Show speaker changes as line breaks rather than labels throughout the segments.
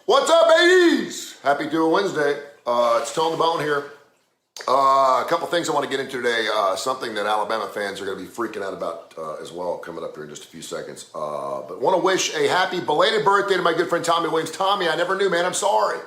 What's up, ladies? Happy Dual Wednesday. It's Tone the Bone here. A couple things I want to get into today. Something that Alabama fans are going to be freaking out about as well, coming up here in just a few seconds. But want to wish a happy belated birthday to my good friend Tommy Williams. Tommy, I never knew, man. I'm sorry.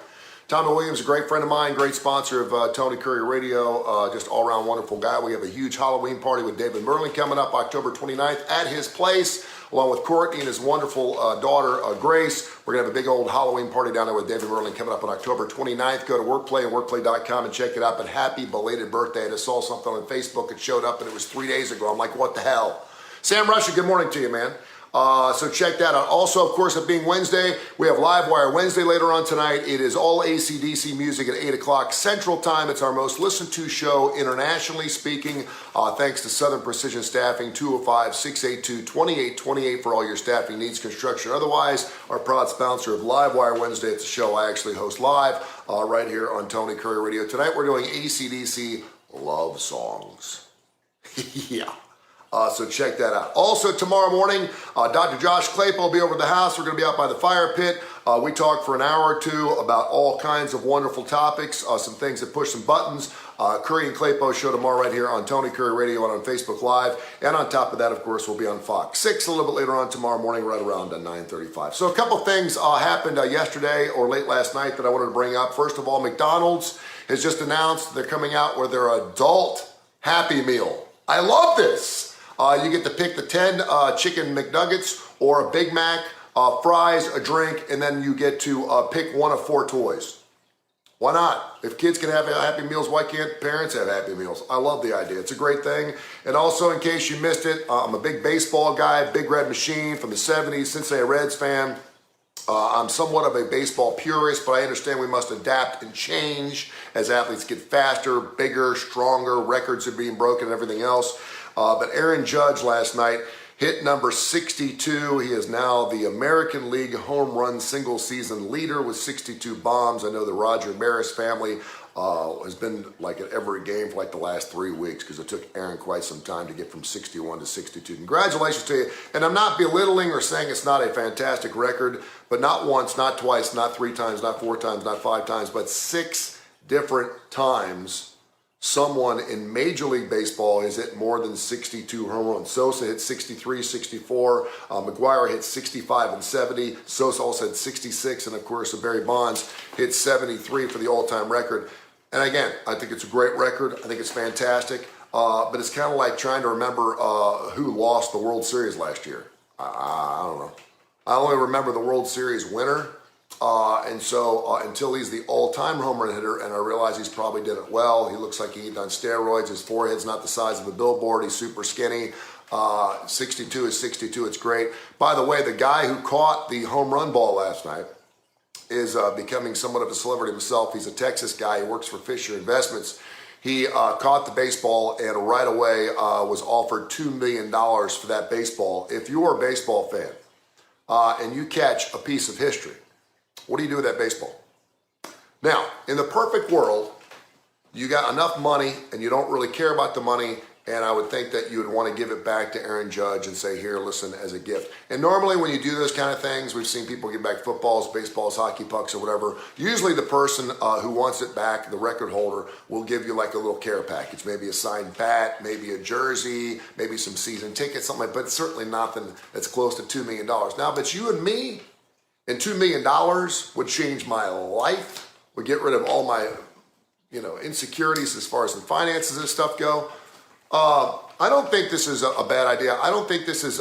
Tommy Williams, a great friend of mine, great sponsor of Tony Kurre Radio, just all-around wonderful guy. We have a huge Halloween party with David Merlin coming up October 29th at his place, along with Courtney and his wonderful daughter, Grace. We're going to have a big old Halloween party down there with David Merlin coming up on October 29th. Go to WorkPlay and WorkPlay.com and check it out. But happy belated birthday. I just saw something on Facebook. It showed up, and it was 3 days ago. I'm like, what the hell? Sam Russia, good morning to you, man. So check that out. Also, of course, it being Wednesday, we have Live Wire Wednesday later on tonight. It is all AC/DC music at 8 o'clock Central Time. It's our most listened to show internationally speaking, thanks to Southern Precision Staffing, 205-682-2828 for all your staffing needs, construction. Otherwise, our proud sponsor of Live Wire Wednesday. It's a show I actually host live right here on Tony Kurre Radio. Tonight, we're doing AC/DC love songs. Yeah. So check that out. Also tomorrow morning, Dr. Josh Claypool will be over at the house. We're going to be out by the fire pit. We talk for an hour or two about all kinds of wonderful topics, some things that push some buttons. Curry and Claypool show tomorrow right here on Tony Kurre Radio and on Facebook Live. And on top of that, of course, we'll be on Fox 6 a little bit later on tomorrow morning, right around 9:35. So a couple things happened yesterday or late last night that I wanted to bring up. First of all, McDonald's has just announced they're coming out with their adult Happy Meal. I love this. You get to pick the 10 chicken McNuggets or a Big Mac, fries, a drink, and then you get to pick one of 4 toys. Why not? If kids can have Happy Meals, why can't parents have Happy Meals? I love the idea. It's a great thing. And also, in case you missed it, I'm a big baseball guy, Big Red Machine from the 70s, Cincinnati Reds fan. I'm somewhat of a baseball purist, but I understand we must adapt and change as athletes get faster, bigger, stronger, records are being broken and everything else. But Aaron Judge last night hit number 62. He is now the American League home run single season leader with 62 bombs. I know the Roger Maris family has been like at every game for like the last 3 weeks because it took Aaron quite some time to get from 61 to 62. Congratulations to you. And I'm not belittling or saying it's not a fantastic record, but not once, not twice, not 3 times, not 4 times, not 5 times, but 6 different times someone in Major League Baseball has hit more than 62 home runs. Sosa hit 63, 64. McGuire hit 65 and 70. Sosa also had 66. And of course, Barry Bonds hit 73 for the all-time record. And again, I think it's a great record. I think it's fantastic. But it's kind of like trying to remember who lost the World Series last year. I don't know. I only remember the World Series winner. And so until he's the all-time home run hitter, and I realize he's probably did it well. He looks like he eat on steroids. His forehead's not the size of a billboard. He's super skinny. 62 is 62. It's great. By the way, the guy who caught the home run ball last night is becoming somewhat of a celebrity himself. He's a Texas guy. He works for Fisher Investments. He caught the baseball and right away was offered $2 million for that baseball. If you're a baseball fan and you catch a piece of history, what do you do with that baseball? Now, in the perfect world, you got enough money and you don't really care about the money, and I would think that you would want to give it back to Aaron Judge and say, here, listen, as a gift. And normally when you do those kind of things, we've seen people give back footballs, baseballs, hockey pucks, or whatever. Usually the person who wants it back, the record holder, will give you like a little care package, maybe a signed bat, maybe a jersey, maybe some season tickets, something like that, but certainly nothing that's close to $2 million. Now, but you and me, and $2 million would change my life, would get rid of all my, insecurities as far as the finances and stuff go. I don't think this is a bad idea. I don't think this is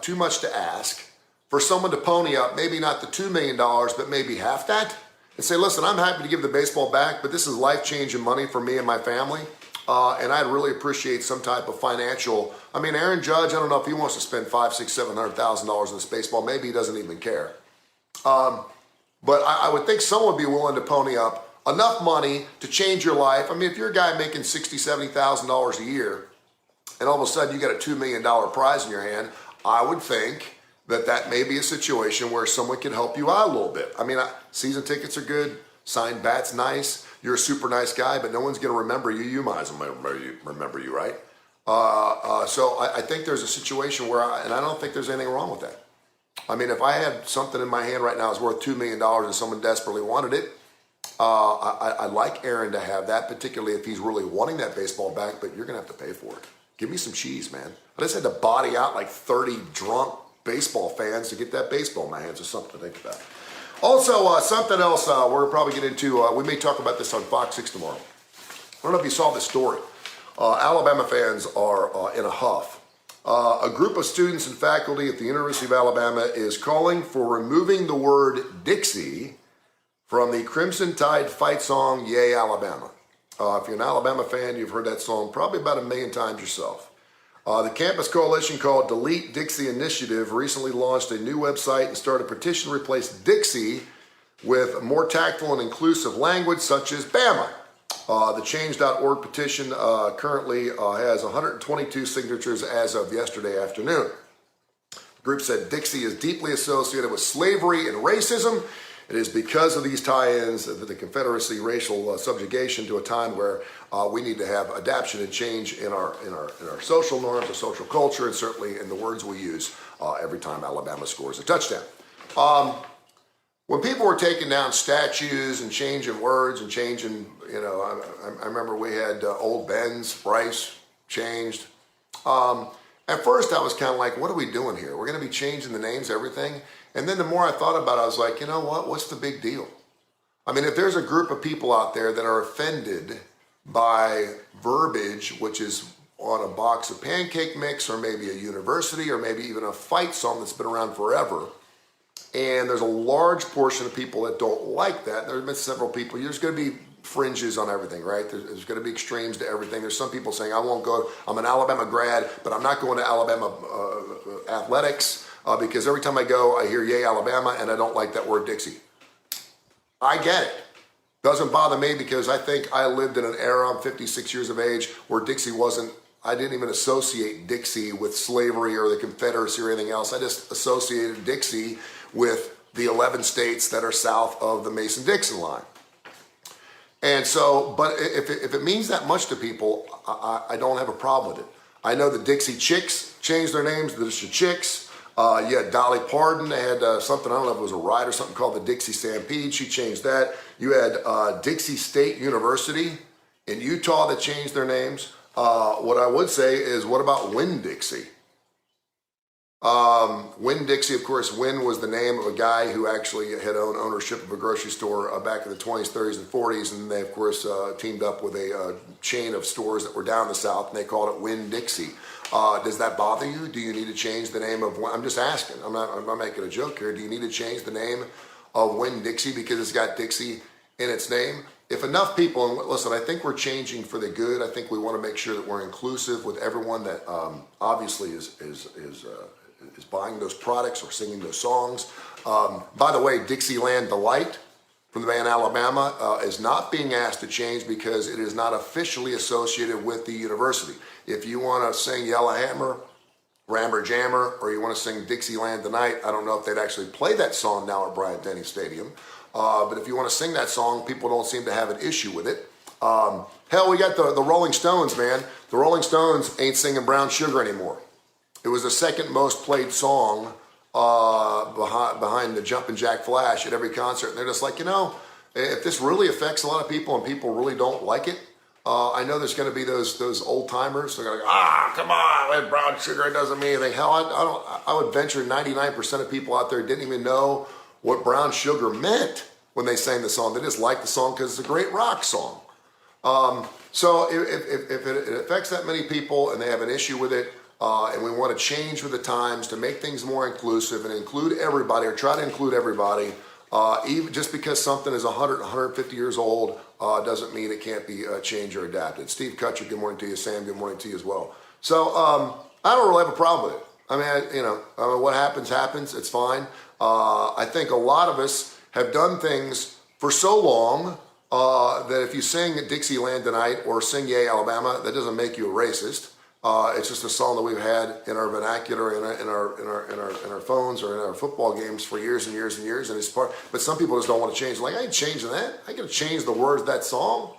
too much to ask for someone to pony up, maybe not the $2 million, but maybe half that, and say, listen, I'm happy to give the baseball back, but this is life-changing money for me and my family, and I'd really appreciate some type of financial. I mean, Aaron Judge, I don't know if he wants to spend $500,000, $600,000, $700,000 in this baseball. Maybe he doesn't even care. But I would think someone would be willing to pony up enough money to change your life. I mean, if you're a guy making $60,000, $70,000 a year, and all of a sudden you got a $2 million prize in your hand, I would think that may be a situation where someone can help you out a little bit. I mean, season tickets are good, signed bat's nice, you're a super nice guy, but no one's going to remember you. You might as well remember you, right? So I think there's a situation where, and I don't think there's anything wrong with that. I mean, if I had something in my hand right now that's worth $2 million and someone desperately wanted it, I'd like Aaron to have that, particularly if he's really wanting that baseball back, but you're going to have to pay for it. Give me some cheese, man. I just had to body out like 30 drunk baseball fans to get that baseball in my hands. It's something to think about. Also, something else we're probably get into, we may talk about this on Fox 6 tomorrow. I don't know if you saw this story. Alabama fans are in a huff. A group of students and faculty at the University of Alabama is calling for removing the word Dixie from the Crimson Tide fight song, Yay Alabama. If you're an Alabama fan, you've heard that song probably about 1 million times yourself. The campus coalition called Delete Dixie Initiative recently launched a new website and started a petition to replace Dixie with more tactful and inclusive language such as Bama. The change.org petition currently has 122 signatures as of yesterday afternoon. The group said Dixie is deeply associated with slavery and racism. It is because of these tie-ins of the Confederacy racial subjugation to a time where we need to have adaptation and change in our social norms, our social culture, and certainly in the words we use every time Alabama scores a touchdown. When people were taking down statues and changing words and changing, I remember we had Old Ben's, Bryce changed. At first I was kind of like, what are we doing here? We're going to be changing the names, everything. And then the more I thought about it, I was like, you know what? What's the big deal? I mean, if there's a group of people out there that are offended by verbiage, which is on a box of pancake mix or maybe a university or maybe even a fight song that's been around forever, and there's a large portion of people that don't like that. There have been several people. There's going to be fringes on everything, right? There's going to be extremes to everything. There's some people saying, I won't go. I'm an Alabama grad, but I'm not going to Alabama athletics because every time I go, I hear Yay Alabama, and I don't like that word Dixie. I get it. Doesn't bother me because I think I lived in an era, I'm 56 years of age, where Dixie wasn't, I didn't even associate Dixie with slavery or the Confederacy or anything else. I just associated Dixie with the 11 states that are south of the Mason-Dixon line. And so, but if it means that much to people, I don't have a problem with it. I know the Dixie Chicks changed their names to the Chicks. You had Dolly Parton. They had something, I don't know if it was a ride or something called the Dixie Stampede. She changed that. You had Dixie State University in Utah that changed their names. What I would say is, what about Winn-Dixie? Winn-Dixie, of course, Winn was the name of a guy who actually had owned ownership of a grocery store back in the 20s, 30s, and 40s, and they, of course, teamed up with a chain of stores that were down the south, and they called it Winn-Dixie. Does that bother you? Do you need to change the name of, I'm just asking, I'm not making a joke here, do you need to change the name of Winn-Dixie because it's got Dixie in its name? If enough people, and listen, I think we're changing for the good. I think we want to make sure that we're inclusive with everyone that obviously is buying those products or singing those songs. By the way, Dixieland Delight from the band Alabama is not being asked to change because it is not officially associated with the university. If you want to sing Yellowhammer, Rammer Jammer, or you want to sing Dixieland Tonight, I don't know if they'd actually play that song now at Bryant-Denny Stadium. But if you want to sing that song, people don't seem to have an issue with it. Hell, we got the Rolling Stones, man. The Rolling Stones ain't singing Brown Sugar anymore. It was the second most played song behind the Jumpin' Jack Flash at every concert. And they're just like, if this really affects a lot of people and people really don't like it, I know there's going to be those old timers. They're going to go, come on, Brown Sugar, it doesn't mean anything. Hell, I would venture 99% of people out there didn't even know what Brown Sugar meant when they sang the song. They just liked the song because it's a great rock song. So if it affects that many people and they have an issue with it, and we want to change with the times to make things more inclusive and include everybody, or try to include everybody, even just because something is 100, 150 years old doesn't mean it can't be changed or adapted. Steve Kutcher, good morning to you. Sam, good morning to you as well. So I don't really have a problem with it. I mean, what happens, it's fine. I think a lot of us have done things for so long that if you sing Dixieland Tonight or sing Yay Alabama, that doesn't make you a racist. It's just a song that we've had in our vernacular, in our phones or in our football games for years and years and years, and it's part. But some people just don't want to change. Like, I ain't changing that. I got to change the words of that song.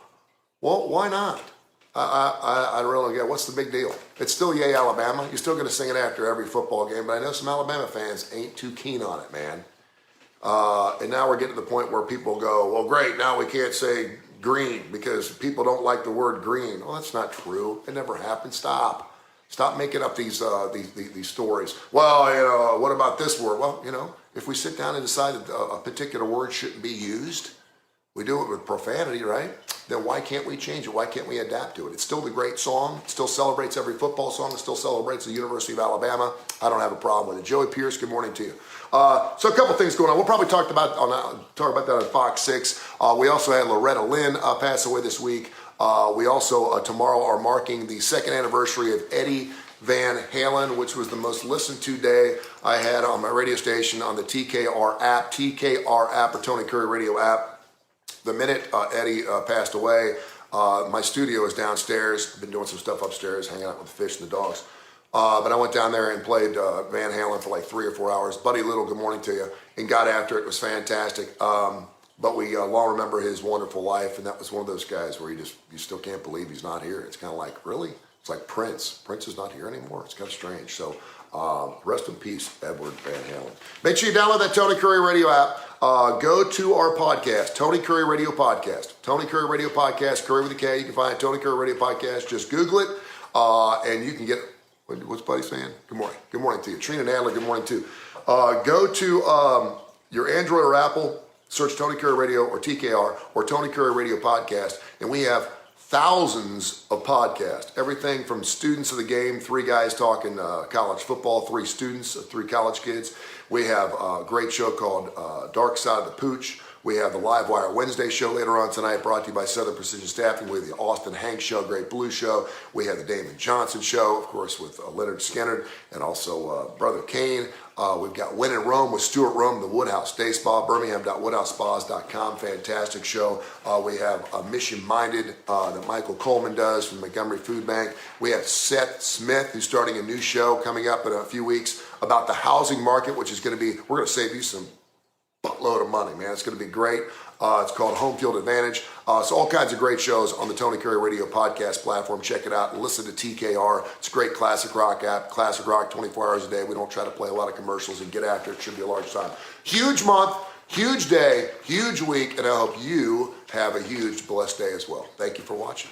Well, why not? I really get what's the big deal? It's still Yay Alabama. You're still going to sing it after every football game, but I know some Alabama fans ain't too keen on it, man. And now we're getting to the point where people go, well, great, now we can't say green because people don't like the word green. Well, that's not true. It never happened. Stop making up these stories. Well, what about this word? Well, if we sit down and decide that a particular word shouldn't be used, we do it with profanity, right? Then why can't we change it? Why can't we adapt to it? It's still the great song. It still celebrates every football song. It still celebrates the University of Alabama. I don't have a problem with it. Joey Pierce, good morning to you. So a couple things going on. We'll probably talk about that on Fox 6. We also had Loretta Lynn pass away this week. We also tomorrow are marking the second anniversary of Eddie Van Halen, which was the most listened to day I had on my radio station on the TKR app or Tony Curre Radio app. The minute Eddie passed away, my studio is downstairs. I've been doing some stuff upstairs, hanging out with the fish and the dogs. But I went down there and played Van Halen for like 3 or 4 hours. Buddy Little, good morning to you. And got after it. It was fantastic. But we long remember his wonderful life. And that was one of those guys where you still can't believe he's not here. It's kind of like, really? It's like Prince. Prince is not here anymore. It's kind of strange. So rest in peace, Edward Van Halen. Make sure you download that Tony Curre Radio app. Go to our podcast, Tony Curre Radio Podcast. Tony Curre Radio Podcast, Curry with a K. You can find Tony Curre Radio Podcast. Just Google it, and you can get, what's Buddy saying? Good morning. Good morning to you. Trina Nadler, good morning too. Go to your Android or Apple, search Tony Curre Radio or TKR or Tony Curre Radio Podcast, and we have thousands of podcasts. Everything from students of the game, 3 guys talking college football, 3 students, 3 college kids. We have a great show called Dark Side of the Pooch. We have the Live Wire Wednesday show later on tonight, brought to you by Southern Precision Staffing. We have the Austin Hanks show, Great Blue show. We have the Damon Johnson show, of course, with Leonard Skinner and also Brother Kane. We've got Win in Rome with Stuart Rome, the Woodhouse Day Spa, birmingham.woodhousespas.com. Fantastic show. We have Mission Minded that Michael Coleman does from Montgomery Food Bank. We have Seth Smith, who's starting a new show coming up in a few weeks about the housing market, which is going to be, we're going to save you some buttload of money, man. It's going to be great. It's called Home Field Advantage. So all kinds of great shows on the Tony Curre Radio podcast platform. Check it out and listen to TKR. It's a great classic rock app. Classic rock 24 hours a day. We don't try to play a lot of commercials and get after it. Should be a large time. Huge month, huge day, huge week, and I hope you have a huge blessed day as well. Thank you for watching.